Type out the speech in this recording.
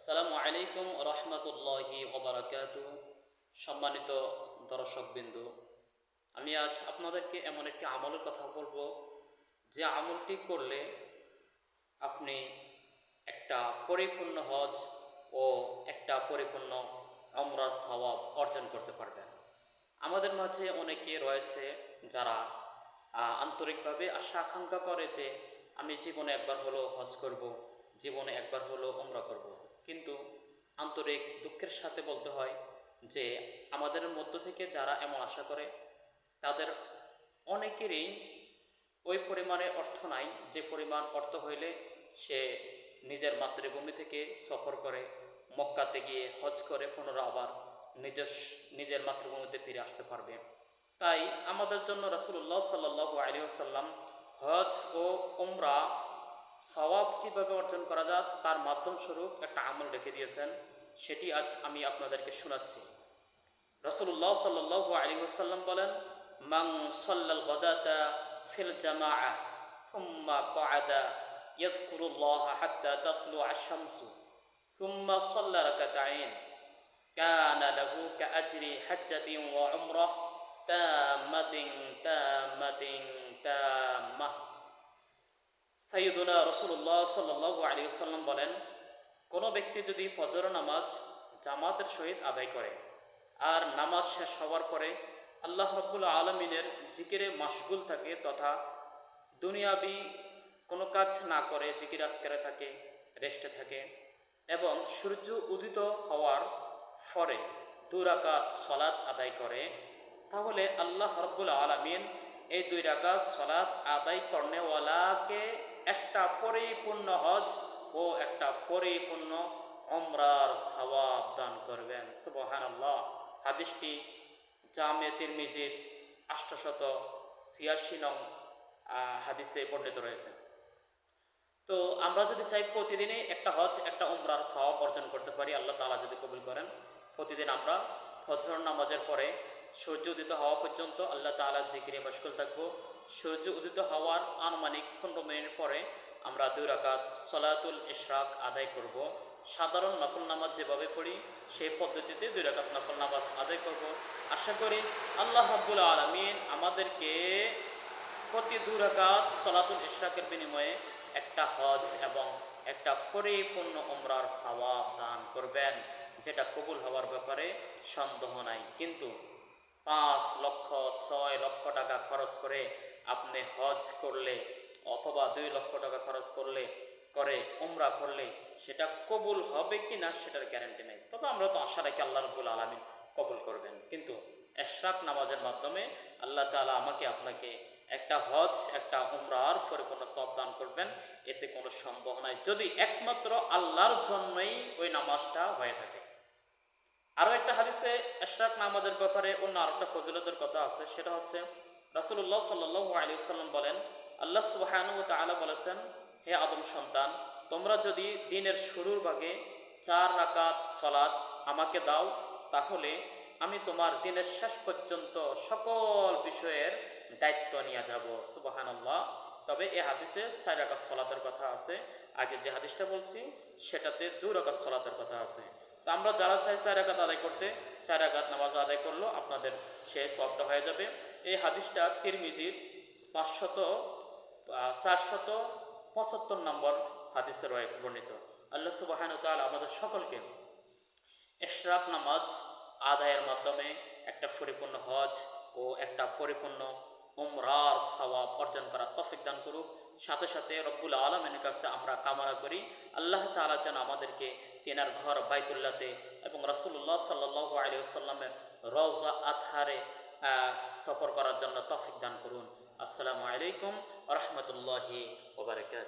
আসসালামু আলাইকুম রহমতুল্লাহি ওবারাকাতুহু। সম্মানিত দর্শকবিন্দু, আমি আজ আপনাদেরকে এমন একটি আমলের কথা বলবো যে আমলটি করলে আপনি একটা পরিপূর্ণ হজ ও একটা পরিপূর্ণ উমরার সওয়াব অর্জন করতে পারবেন। আমাদের মাঝে অনেকে রয়েছে যারা আন্তরিকভাবে আশা আকাঙ্ক্ষা করে যে আমি জীবনে একবার হলো হজ করব, জীবনে একবার হলো উমরা করব। কিন্তু আন্তরিক দুঃখের সাথে বলতে হয় যে আমাদের মধ্য থেকে যারা এমন আশা করে তাদের অনেকেরই ওই পরিমাণে অর্থ নাই যে পরিমাণ অর্থ হইলে সে নিজের মাতৃভূমি থেকে সফর করে মক্কাতে গিয়ে হজ করে পুনরায় আবার নিজের মাতৃভূমিতে ফিরে আসতে পারবে। তাই আমাদের জন্য রাসূলুল্লাহ সাল্লাল্লাহু আলাইহি ওয়াসাল্লাম হজ ও উমরা সওয়াব কীভাবে অর্জন করা যায় তার মাধ্যম স্বরূপ একটা আমল রেখে দিয়েছেন, সেটি আজ আমি আপনাদেরকে শোনাচ্ছি। রাসূলুল্লাহ সাল্লাল্লাহু আলাইহি ওয়াসাল্লাম বলেন, মান সাল্লাল গাদাতা ফিল জামাআহ সুম্মা ক্বাআদা ইয়াযকুরুল্লাহা হাত্তা তাতলুআ আশ-শামসু সুম্মা সাল্লা রাকাতাইন কানা লাহু কাআজরি হাজ্জাতিন ওয়া উমরাহ তাম্মাতিন তাম্মাতিন তাম্মাহ। সাইয়্যিদুনা রাসূলুল্লাহ সাল্লাল্লাহু আলাইহি ওয়াসাল্লাম বলেন, কোনো ব্যক্তি যদি ফজর নামাজ জামাতের সহিত আদায় করে আর নামাজ শেষ হওয়ার পরে আল্লাহ রাব্বুল আলামিনের জিকিরে মাশগুল থাকে তথা দুনিয়াবি কোনো কাজ না করে জিকির আজকারে থাকে, রেস্টে থাকে এবং সূর্য উদিত হওয়ার পরে 2 রাকাত সালাত আদায় করে, তাহলে আল্লাহ রাব্বুল আলামিন এই 2 রাকাত সালাত আদায় করনেওয়ালাকে একটা পরিপূর্ণ হজ ও একটা পরিপূর্ণ উমরার সওয়াব দান করবেন। সুবহানাল্লাহ। হাদিসটি জামে তিরমিজির 886 নং হাদিসে বর্ণিত রয়েছে। তো আমরা যদি চাই প্রতিদিনই একটা হজ একটা উমরার সওয়াব অর্জন করতে পারি, আল্লাহ তাআলা যদি কবুল করেন, প্রতিদিন আমরা ফজর নামাজের পরে সূর্য উদিত হওয়া পর্যন্ত আল্লাহ তাআলার জিকিরে মশগুল থাকবো। সূর্য উদিত হওয়ার আনুমানিক 15 মিনিট পরে আমরা 2 রাকাত সালাতুল ইশরাক আদায় করব। সাধারণ নফল নামাজ যেভাবে পড়ি সেই পদ্ধতিতে 2 রাকাত নফল নামাজ আদায় করব। আশা করি আল্লাহ রাব্বুল আলামিন আমাদেরকে প্রতি 2 রাকাত সালাতুল ইশরাকের বিনিময়ে একটা হজ এবং একটা পরিপূর্ণ উমরার সওয়াব দান করবেন, যেটা কবুল হওয়ার ব্যাপারে সন্দেহ নাই। কিন্তু 5 লক্ষ 6 লক্ষ টাকা খরচ করে আপনি হজ করলে অথবা 2 লক্ষ টাকা খরচ করে উমরা করলে সেটা কবুল হবে কিনা সেটার গ্যারান্টি নেই। তবে আমরা তো আশা রাখি আল্লাহ রাব্বুল আলামিন কবুল করবেন। কিন্তু ইশরাক নামাজের মাধ্যমে আল্লাহ তাআলা আমাকে আপনাকে একটা হজ একটা উমরার পরিপূর্ণ সওয়াব দান করবেন, এতে কোনো সন্দেহ নাই, যদি একমাত্র আল্লাহর জন্যই ওই নামাজটা হয়ে থাকে। আরও একটা হাদিসে ইশরাক নামাজের ব্যাপারে অন্য আরেকটা ফজিলতের কথা আছে, সেটা হচ্ছে রাসূলুল্লাহ সাল্লাল্লাহু আলাইহি ওয়াসাল্লাম বলেন, আল্লাহ সুবহানাহু ওয়া তাআলা বলেছেন, হে আদম সন্তান, তোমরা যদি দিনের শুরুর ভাগে 4 রাকাত সালাত আমাকে দাও, তাহলে আমি তোমার দিনের শেষ পর্যন্ত সকল বিষয়ের দায়িত্ব নিয়ে যাব। সুবহানাল্লাহ। তবে এই হাদিসে 4 রাকাত সালাতের কথা আছে, আগে যে হাদিসটা বলছি সেটাতে 2 রাকাত সালাতের কথা আছে। তো আমরা যারা চাই 4 রাকাত আদায় করতে, 4 রাকাত নামাজ আদায় করলো আপনাদের সেই সওয়াবটা হয়ে যাবে। এই হাদিসটা তিরমিজির 475 নম্বর হাদিসে রয়েছে বর্ণিত। আল্লাহ সুবহানাহু ওয়া তাআলা আমাদের সকলকে ইশরাক নামাজ আদায়ের মাধ্যমে একটা পরিপূর্ণ হজ ও একটা পরিপূর্ণ উমরার সওয়াব অর্জন করার তৌফিক দান করুক। সাথে সাথে রব্বুল আলামিনের কাছে আমরা কামনা করি আল্লাহ তাআলা যেন আমাদেরকে তিনার ঘর বাইতুল্লাহতে এবং রাসূলুল্লাহ সাল্লাল্লাহু আলাইহি ওয়াসাল্লামের রওজা আতহারে সফর করার জন্য তৌফিক দান করুন। আসসালামু আলাইকুম ওয়া রাহমাতুল্লাহি ওয়া বারাকাতুহু।